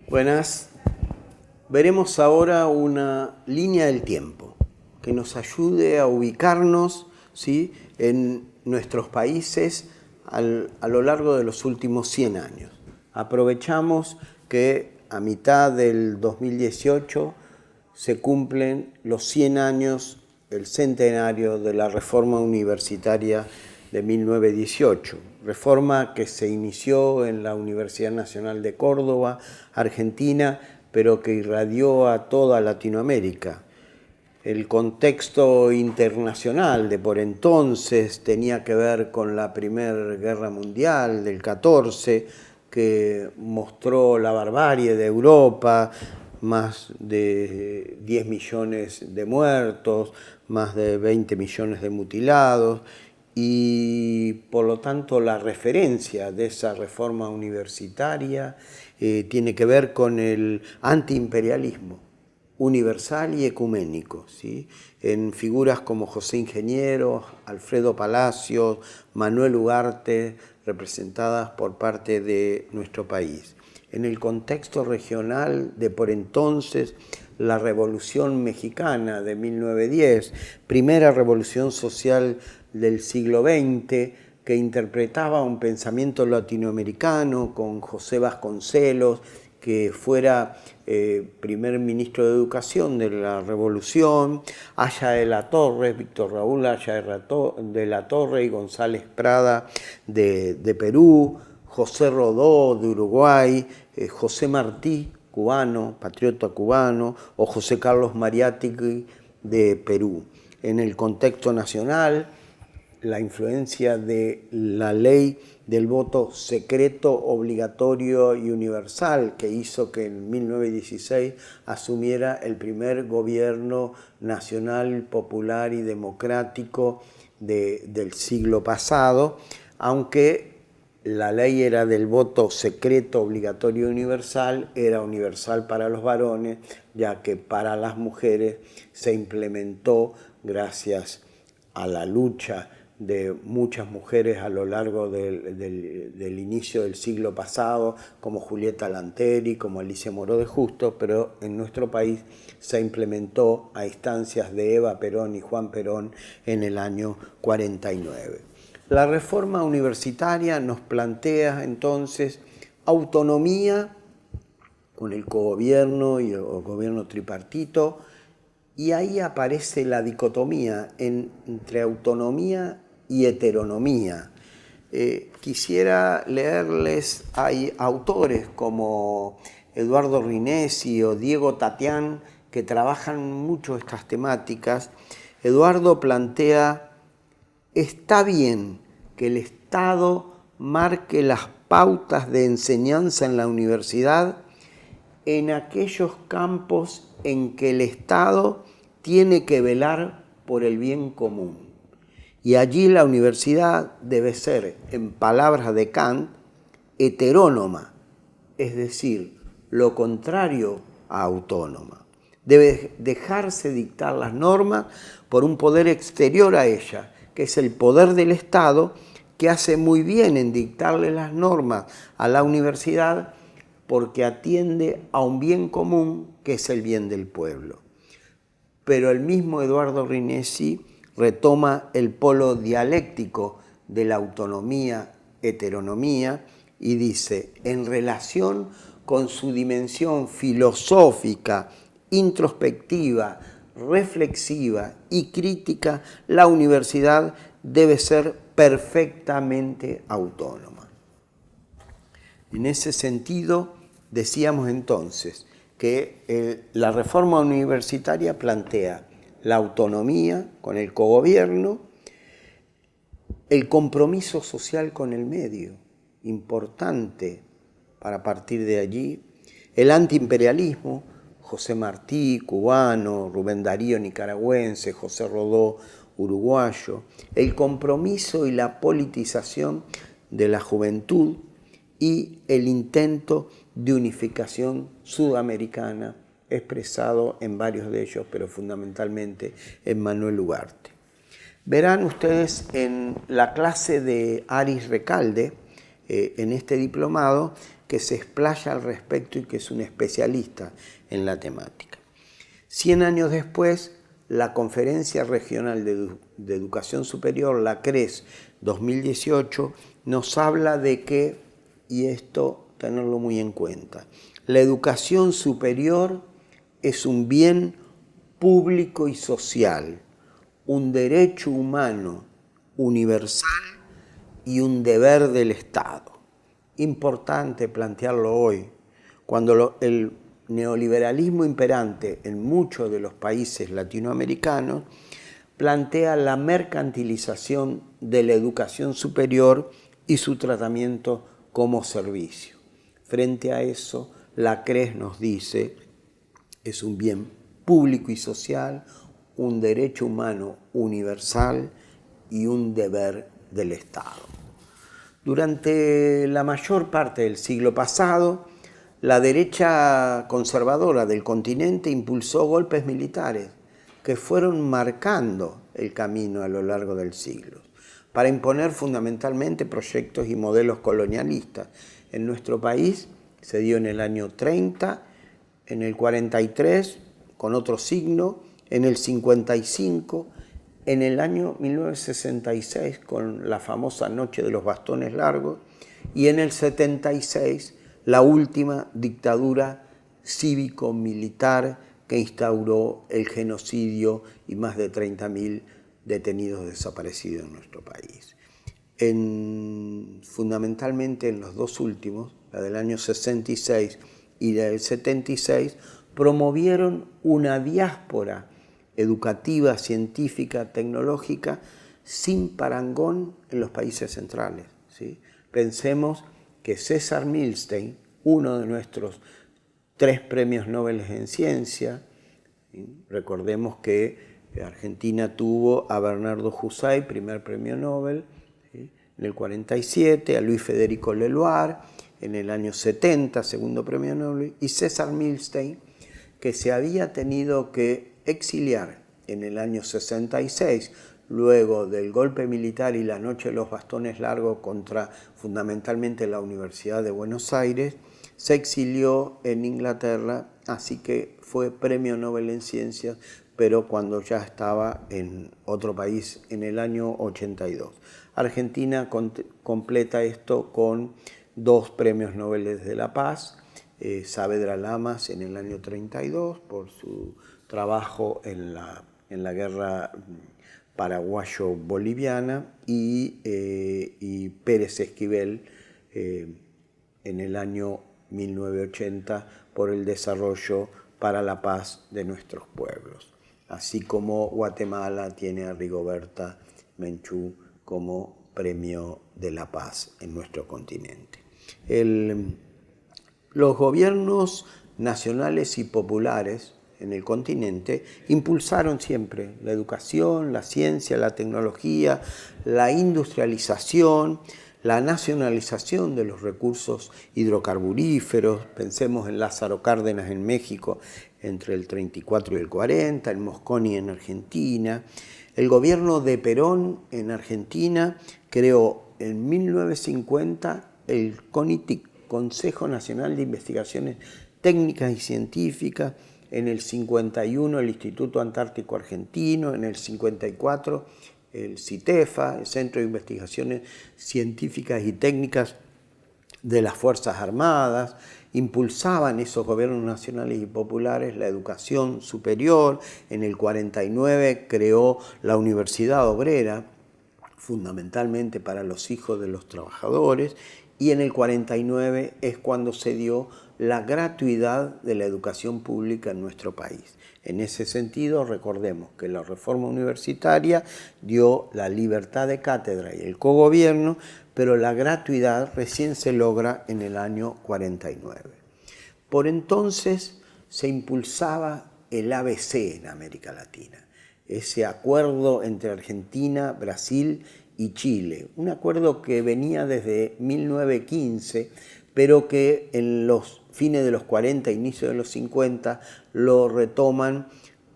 Buenas. Veremos ahora una línea del tiempo que nos ayude a ubicarnos, ¿sí?, en nuestros países a lo largo de los últimos 100 años. Aprovechamos que a mitad del 2018 se cumplen los 100 años, el centenario de la reforma universitaria de 1918, reforma que se inició en la Universidad Nacional de Córdoba, Argentina, pero que irradió a toda Latinoamérica. El contexto internacional de por entonces tenía que ver con la Primera Guerra Mundial del 14, que mostró la barbarie de Europa, más de 10 millones de muertos, más de 20 millones de mutilados, y por lo tanto la referencia de esa reforma universitaria tiene que ver con el antiimperialismo universal y ecuménico, ¿sí?, en figuras como José Ingeniero, Alfredo Palacios, Manuel Ugarte, representadas por parte de nuestro país. En el contexto regional de por entonces, la Revolución Mexicana de 1910, primera revolución social del siglo XX, que interpretaba un pensamiento latinoamericano con José Vasconcelos, que fuera primer ministro de Educación de la Revolución, Haya de la Torre, Víctor Raúl Haya de la Torre y González Prada de Perú, José Rodó de Uruguay, José Martí, cubano, patriota cubano, o José Carlos Mariátegui de Perú. En el contexto nacional, la influencia de la ley del voto secreto, obligatorio y universal, que hizo que en 1916 asumiera el primer gobierno nacional, popular y democrático del siglo pasado, aunque la ley era del voto secreto, obligatorio y universal, era universal para los varones, ya que para las mujeres se implementó gracias a la lucha de muchas mujeres a lo largo del inicio del siglo pasado, como Julieta Lanteri, como Alicia Moró de Justo, pero en nuestro país se implementó a instancias de Eva Perón y Juan Perón en el año 49. La reforma universitaria nos plantea entonces autonomía con el cogobierno y el gobierno tripartito, y ahí aparece la dicotomía entre autonomía y heteronomía. Quisiera leerles, hay autores como Eduardo Rinesi o Diego Tatián que trabajan mucho estas temáticas. Eduardo plantea: está bien que el Estado marque las pautas de enseñanza en la universidad en aquellos campos en que el Estado tiene que velar por el bien común. Y allí la universidad debe ser, en palabras de Kant, heterónoma, es decir, lo contrario a autónoma. Debe dejarse dictar las normas por un poder exterior a ella, que es el poder del Estado, que hace muy bien en dictarle las normas a la universidad porque atiende a un bien común que es el bien del pueblo. Pero el mismo Eduardo Rinesi retoma el polo dialéctico de la autonomía-heteronomía y dice: en relación con su dimensión filosófica, introspectiva, reflexiva y crítica, la universidad debe ser perfectamente autónoma. En ese sentido, decíamos entonces que la reforma universitaria plantea la autonomía con el cogobierno, el compromiso social con el medio, importante para partir de allí, el antiimperialismo, José Martí, cubano, Rubén Darío, nicaragüense, José Rodó, uruguayo, el compromiso y la politización de la juventud y el intento de unificación sudamericana expresado en varios de ellos, pero fundamentalmente en Manuel Ugarte. Verán ustedes en la clase de Aris Recalde, en este diplomado, que se explaya al respecto y que es un especialista en la temática. 100 años después, la Conferencia Regional de Educación Superior, la CRES 2018, nos habla de que, y esto tenerlo muy en cuenta, la educación superior es un bien público y social, un derecho humano universal y un deber del Estado. Importante plantearlo hoy, cuando el neoliberalismo imperante en muchos de los países latinoamericanos plantea la mercantilización de la educación superior y su tratamiento como servicio. Frente a eso, la CRES nos dice, es un bien público y social, un derecho humano universal y un deber del Estado. Durante la mayor parte del siglo pasado, la derecha conservadora del continente impulsó golpes militares que fueron marcando el camino a lo largo del siglo, para imponer fundamentalmente proyectos y modelos colonialistas. En nuestro país se dio en el año 30, en el 43 con otro signo, en el 55, en el año 1966 con la famosa Noche de los Bastones Largos y en el 76 la última dictadura cívico-militar que instauró el genocidio y más de 30.000 detenidos desaparecidos en nuestro país. Fundamentalmente en los dos últimos, la del año 66 y la del 76, promovieron una diáspora educativa, científica, tecnológica, sin parangón en los países centrales, ¿sí? Pensemos que César Milstein, uno de nuestros 3 premios Nobel en ciencia, ¿sí? Recordemos que Argentina tuvo a Bernardo Husay, primer premio Nobel, ¿sí? En el 47, a Luis Federico Leloir, en el año 70, segundo premio Nobel, y César Milstein, que se había tenido que exiliar en el año 66, luego del golpe militar y la Noche de los Bastones Largos contra fundamentalmente la Universidad de Buenos Aires, se exilió en Inglaterra, así que fue premio Nobel en Ciencias, pero cuando ya estaba en otro país en el año 82. Argentina completa esto con 2 premios Nobel de la Paz, Saavedra Lamas en el año 32 por su trabajo en la guerra paraguayo-boliviana y Pérez Esquivel en el año 1980 por el desarrollo para la paz de nuestros pueblos. Así como Guatemala tiene a Rigoberta Menchú como premio de la paz en nuestro continente. Los gobiernos nacionales y populares en el continente impulsaron siempre la educación, la ciencia, la tecnología, la industrialización, la nacionalización de los recursos hidrocarburíferos. Pensemos en Lázaro Cárdenas en México entre el 34 y el 40, en Mosconi en Argentina. El gobierno de Perón en Argentina creó en 1950 el CONITIC, Consejo Nacional de Investigaciones Técnicas y Científicas, en el 51 el Instituto Antártico Argentino, en el 54 el CITEFA, el Centro de Investigaciones Científicas y Técnicas de las Fuerzas Armadas. Impulsaban esos gobiernos nacionales y populares la educación superior. En el 49 creó la Universidad Obrera, fundamentalmente para los hijos de los trabajadores, y en el 49 es cuando se dio la gratuidad de la educación pública en nuestro país. En ese sentido, recordemos que la reforma universitaria dio la libertad de cátedra y el cogobierno, pero la gratuidad recién se logra en el año 49. Por entonces se impulsaba el ABC en América Latina, ese acuerdo entre Argentina, Brasil y Chile, un acuerdo que venía desde 1915, pero que en los fines de los 40, inicio de los 50, lo retoman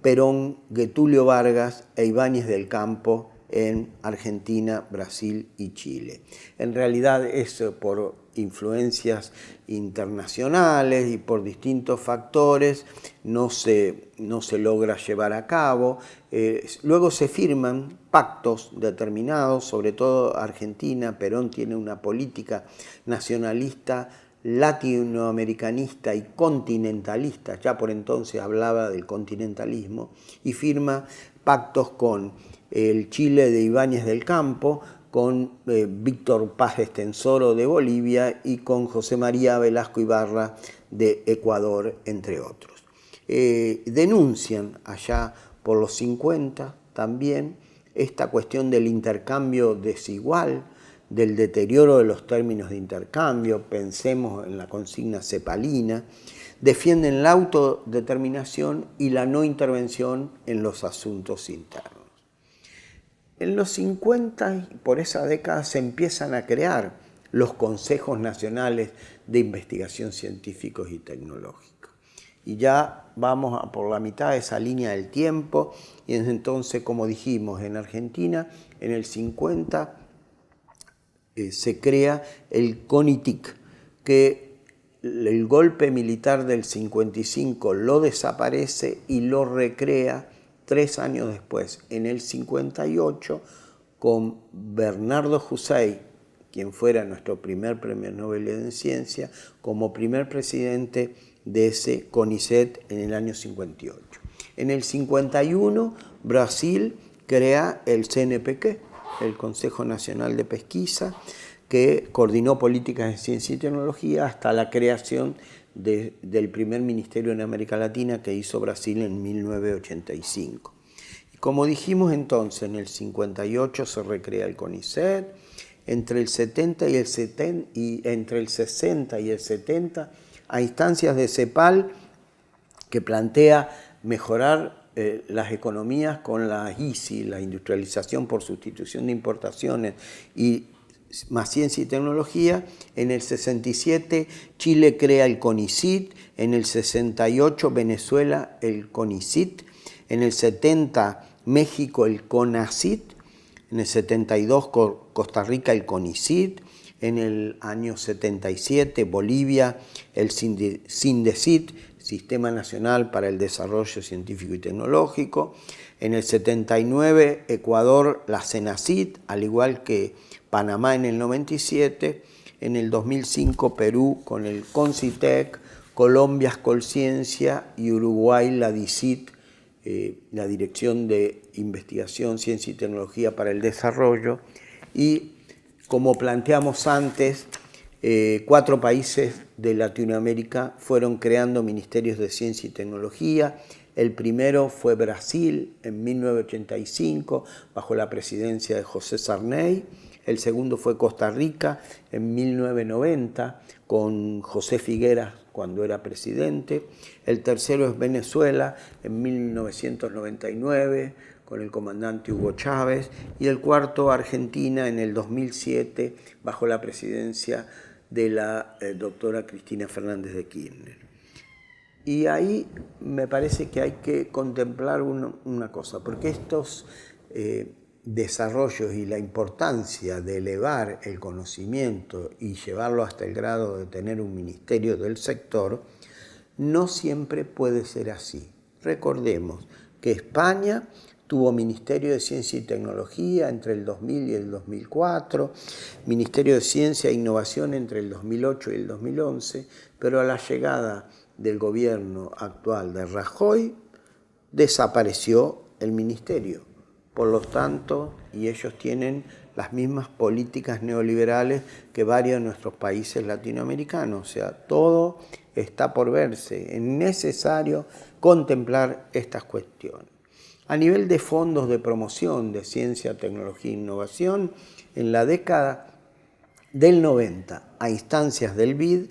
Perón, Getúlio Vargas e Ibáñez del Campo en Argentina, Brasil y Chile. En realidad es por influencias internacionales y por distintos factores no se logra llevar a cabo. Luego se firman pactos determinados, sobre todo Argentina. Perón tiene una política nacionalista, latinoamericanista y continentalista, ya por entonces hablaba del continentalismo, y firma pactos con el Chile de Ibáñez del Campo, con Víctor Paz Estenssoro de Bolivia y con José María Velasco Ibarra de Ecuador, entre otros. Denuncian allá por los 50 también esta cuestión del intercambio desigual, del deterioro de los términos de intercambio, pensemos en la consigna cepalina, defienden la autodeterminación y la no intervención en los asuntos internos. En los 50, por esa década, se empiezan a crear los consejos nacionales de investigación científicos y tecnológica. Y ya vamos a por la mitad de esa línea del tiempo, y entonces, como dijimos, en Argentina, en el 50, se crea el CONITIC, que el golpe militar del 55 lo desaparece y lo recrea 3 años después, en el 58, con Bernardo Hussein, quien fuera nuestro primer premio Nobel en Ciencia, como primer presidente de ese CONICET en el año 58. En el 51, Brasil crea el CNPq, el Consejo Nacional de Pesquisa, que coordinó políticas de ciencia y tecnología hasta la creación del primer ministerio en América Latina que hizo Brasil en 1985. Y como dijimos entonces, en el 58 se recrea el CONICET, entre el 60 y el 70 a instancias de CEPAL, que plantea mejorar las economías con la ICI, la industrialización por sustitución de importaciones, y más ciencia y tecnología. En el 67 Chile crea el CONICIT, en el 68 Venezuela el CONICIT, en el 70 México el CONACIT, en el 72 Costa Rica el CONICIT, en el año 77 Bolivia el SINDECIT, Sistema Nacional para el Desarrollo Científico y Tecnológico, en el 79 Ecuador la CENACIT, al igual que Panamá en el 97, en el 2005 Perú con el CONCITEC, Colombia Colciencia y Uruguay la DICIT, la Dirección de Investigación, Ciencia y Tecnología para el Desarrollo. Y como planteamos antes, 4 países de Latinoamérica fueron creando ministerios de ciencia y tecnología. El primero fue Brasil en 1985, bajo la presidencia de José Sarney. El segundo fue Costa Rica en 1990, con José Figueras cuando era presidente. El tercero es Venezuela en 1999, con el comandante Hugo Chávez. Y el cuarto, Argentina, en el 2007, bajo la presidencia de la doctora Cristina Fernández de Kirchner. Y ahí me parece que hay que contemplar una cosa, porque estos desarrollos y la importancia de elevar el conocimiento y llevarlo hasta el grado de tener un ministerio del sector, no siempre puede ser así. Recordemos que España tuvo Ministerio de Ciencia y Tecnología entre el 2000 y el 2004, Ministerio de Ciencia e Innovación entre el 2008 y el 2011, pero a la llegada del gobierno actual de Rajoy desapareció el ministerio. Por lo tanto, y ellos tienen las mismas políticas neoliberales que varios de nuestros países latinoamericanos. O sea, todo está por verse. Es necesario contemplar estas cuestiones. A nivel de fondos de promoción de ciencia, tecnología e innovación, en la década del 90, a instancias del BID,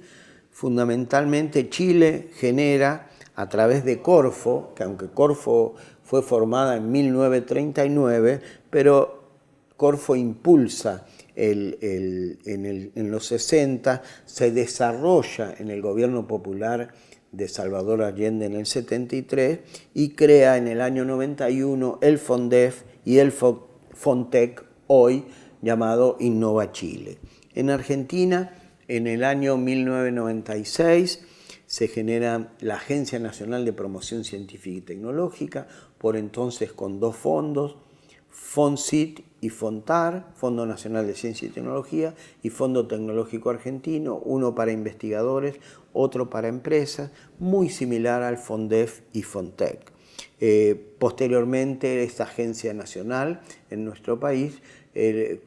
fundamentalmente Chile genera, a través de Corfo, que aunque Corfo fue formada en 1939, pero Corfo impulsa en los 60, se desarrolla en el gobierno popular de Salvador Allende en el 73 y crea en el año 91 el FONDEF y el FONTEC, hoy llamado Innova Chile. En Argentina En el año 1996 se genera la Agencia Nacional de Promoción Científica y Tecnológica, por entonces con dos fondos, FONCIT y FONTAR, Fondo Nacional de Ciencia y Tecnología, y Fondo Tecnológico Argentino, uno para investigadores, otro para empresas, muy similar al FONDEF y FONTEC. Posteriormente, esta agencia nacional en nuestro país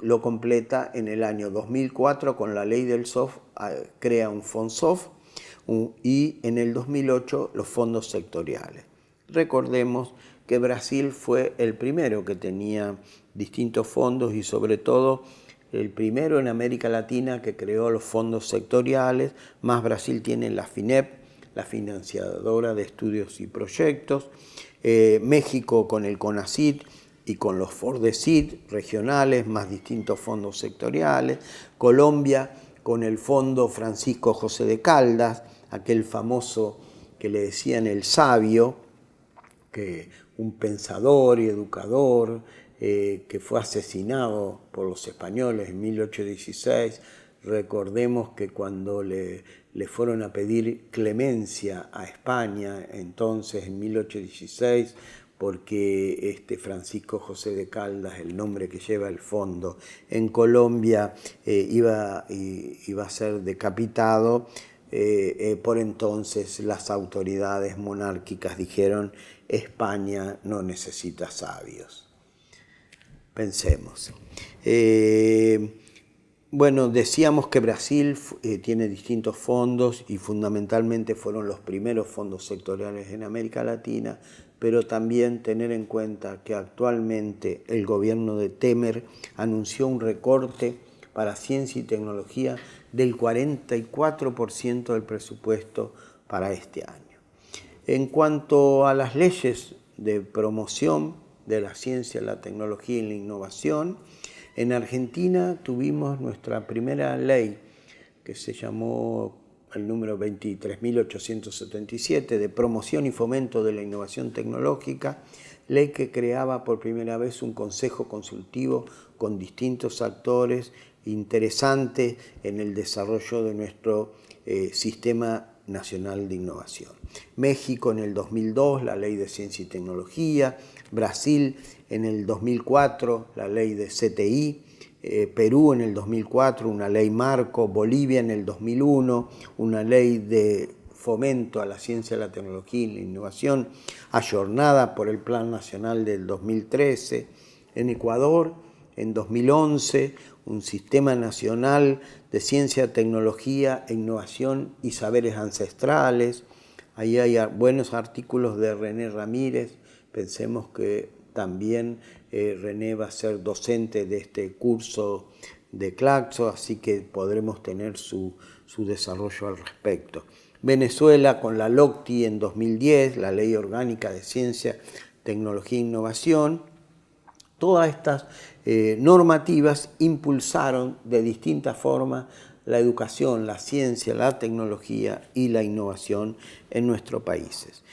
lo completa en el año 2004 con la ley del SOF, crea un FONSOF, y en el 2008 los fondos sectoriales. Recordemos que Brasil fue el primero que tenía distintos fondos y sobre todo el primero en América Latina que creó los fondos sectoriales, más Brasil tiene la FINEP, la financiadora de estudios y proyectos, México con el CONACYT y con los FORDECYT regionales, más distintos fondos sectoriales, Colombia con el Fondo Francisco José de Caldas, aquel famoso que le decían el sabio, que un pensador y educador que fue asesinado por los españoles en 1816. Recordemos que cuando le fueron a pedir clemencia a España, entonces en 1816, porque Francisco José de Caldas, el nombre que lleva el fondo, en Colombia iba a ser decapitado, por entonces las autoridades monárquicas dijeron: España no necesita sabios. Pensemos. Bueno, decíamos que Brasil tiene distintos fondos y fundamentalmente fueron los primeros fondos sectoriales en América Latina, pero también tener en cuenta que actualmente el gobierno de Temer anunció un recorte para ciencia y tecnología del 44% del presupuesto para este año. En cuanto a las leyes de promoción de la ciencia, la tecnología y la innovación, en Argentina tuvimos nuestra primera ley, que se llamó el número 23.877, de promoción y fomento de la innovación tecnológica, ley que creaba por primera vez un consejo consultivo con distintos actores interesantes en el desarrollo de nuestro sistema nacional de innovación. México en el 2002, la ley de ciencia y tecnología, Brasil en el 2004, la ley de CTI, Perú en el 2004, una ley marco, Bolivia en el 2001, una ley de fomento a la ciencia, la tecnología y la innovación, ayornada por el Plan Nacional del 2013, en Ecuador en 2011, un sistema nacional de ciencia, tecnología, innovación y saberes ancestrales. Ahí hay buenos artículos de René Ramírez. Pensemos que también René va a ser docente de este curso de Claxo, así que podremos tener su desarrollo al respecto. Venezuela con la LOCTI en 2010, la Ley Orgánica de Ciencia, Tecnología e Innovación. Todas estas normativas impulsaron de distintas formas la educación, la ciencia, la tecnología y la innovación en nuestros países.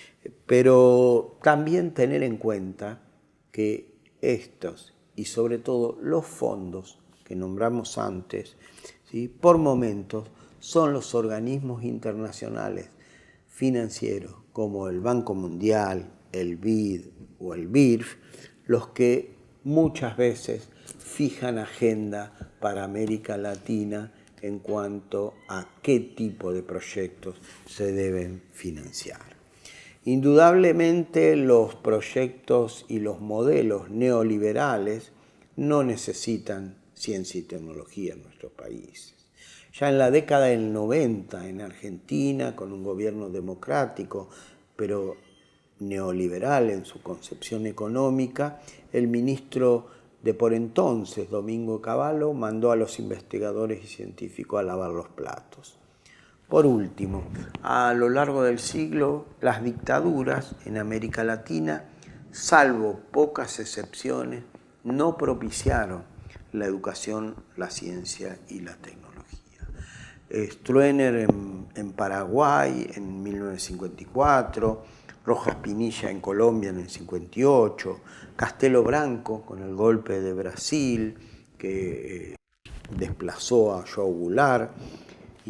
Pero también tener en cuenta que estos y sobre todo los fondos que nombramos antes, ¿sí?, por momentos son los organismos internacionales financieros como el Banco Mundial, el BID o el BIRF, los que muchas veces fijan agenda para América Latina en cuanto a qué tipo de proyectos se deben financiar. Indudablemente los proyectos y los modelos neoliberales no necesitan ciencia y tecnología en nuestros países. Ya en la década del 90 en Argentina, con un gobierno democrático, pero neoliberal en su concepción económica, el ministro de por entonces, Domingo Cavallo, mandó a los investigadores y científicos a lavar los platos. Por último, a lo largo del siglo, las dictaduras en América Latina, salvo pocas excepciones, no propiciaron la educación, la ciencia y la tecnología. Stroessner en Paraguay en 1954, Rojas Pinilla en Colombia en el 58, Castelo Branco con el golpe de Brasil que desplazó a João Goulart,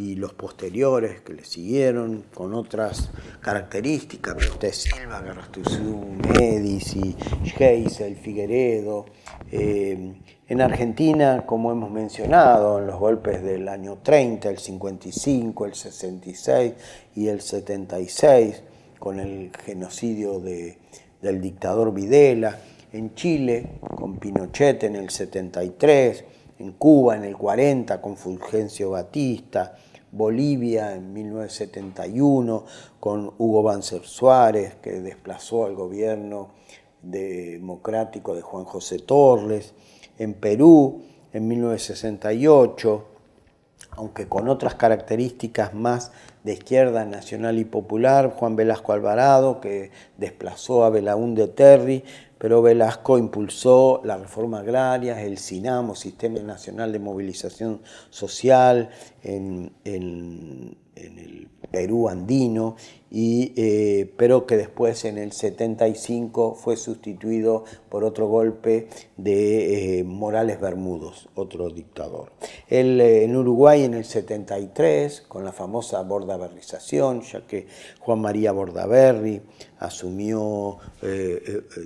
y los posteriores que le siguieron con otras características, Prutes Silva, Garrastazu, Medici, Geisel, Figueredo. En Argentina, como hemos mencionado, en los golpes del año 30, el 55, el 66 y el 76, con el genocidio del dictador Videla, en Chile con Pinochet en el 73, en Cuba en el 40 con Fulgencio Batista, Bolivia en 1971 con Hugo Banzer Suárez, que desplazó al gobierno democrático de Juan José Torres, en Perú en 1968, aunque con otras características más de izquierda nacional y popular, Juan Velasco Alvarado, que desplazó a Belaúnde Terry, pero Velasco impulsó la reforma agraria, el SINAMO, Sistema Nacional de Movilización Social, en el Perú andino, pero que después en el 75 fue sustituido por otro golpe de Morales Bermúdez, otro dictador. En Uruguay en el 73, con la famosa bordaberrización, ya que Juan María Bordaberry asumió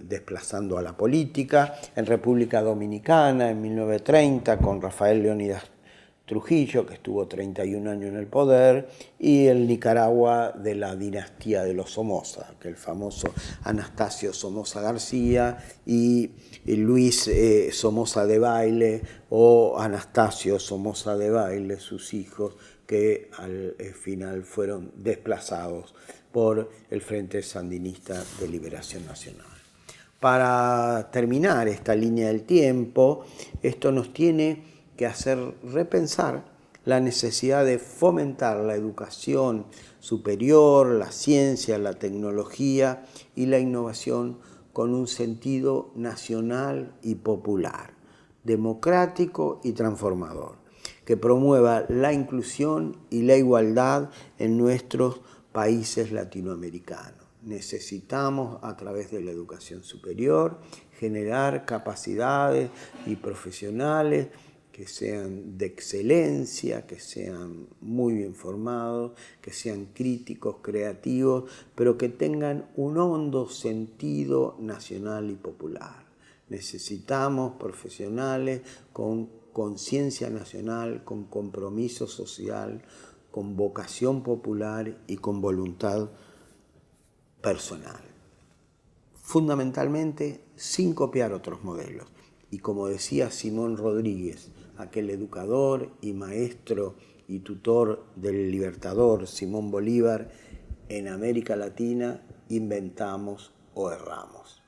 desplazando a la política. En República Dominicana en 1930, con Rafael Leónidas Trujillo, que estuvo 31 años en el poder, y el Nicaragua de la dinastía de los Somoza, que el famoso Anastasio Somoza García y Luis Somoza de Baile o Anastasio Somoza de Baile, sus hijos, que al final fueron desplazados por el Frente Sandinista de Liberación Nacional. Para terminar esta línea del tiempo, esto nos tiene que hacer repensar la necesidad de fomentar la educación superior, la ciencia, la tecnología y la innovación con un sentido nacional y popular, democrático y transformador, que promueva la inclusión y la igualdad en nuestros países latinoamericanos. Necesitamos, a través de la educación superior, generar capacidades y profesionales que sean de excelencia, que sean muy bien formados, que sean críticos, creativos, pero que tengan un hondo sentido nacional y popular. Necesitamos profesionales con conciencia nacional, con compromiso social, con vocación popular y con voluntad personal. Fundamentalmente, sin copiar otros modelos. Y como decía Simón Rodríguez, aquel educador y maestro y tutor del libertador Simón Bolívar, en América Latina inventamos o erramos.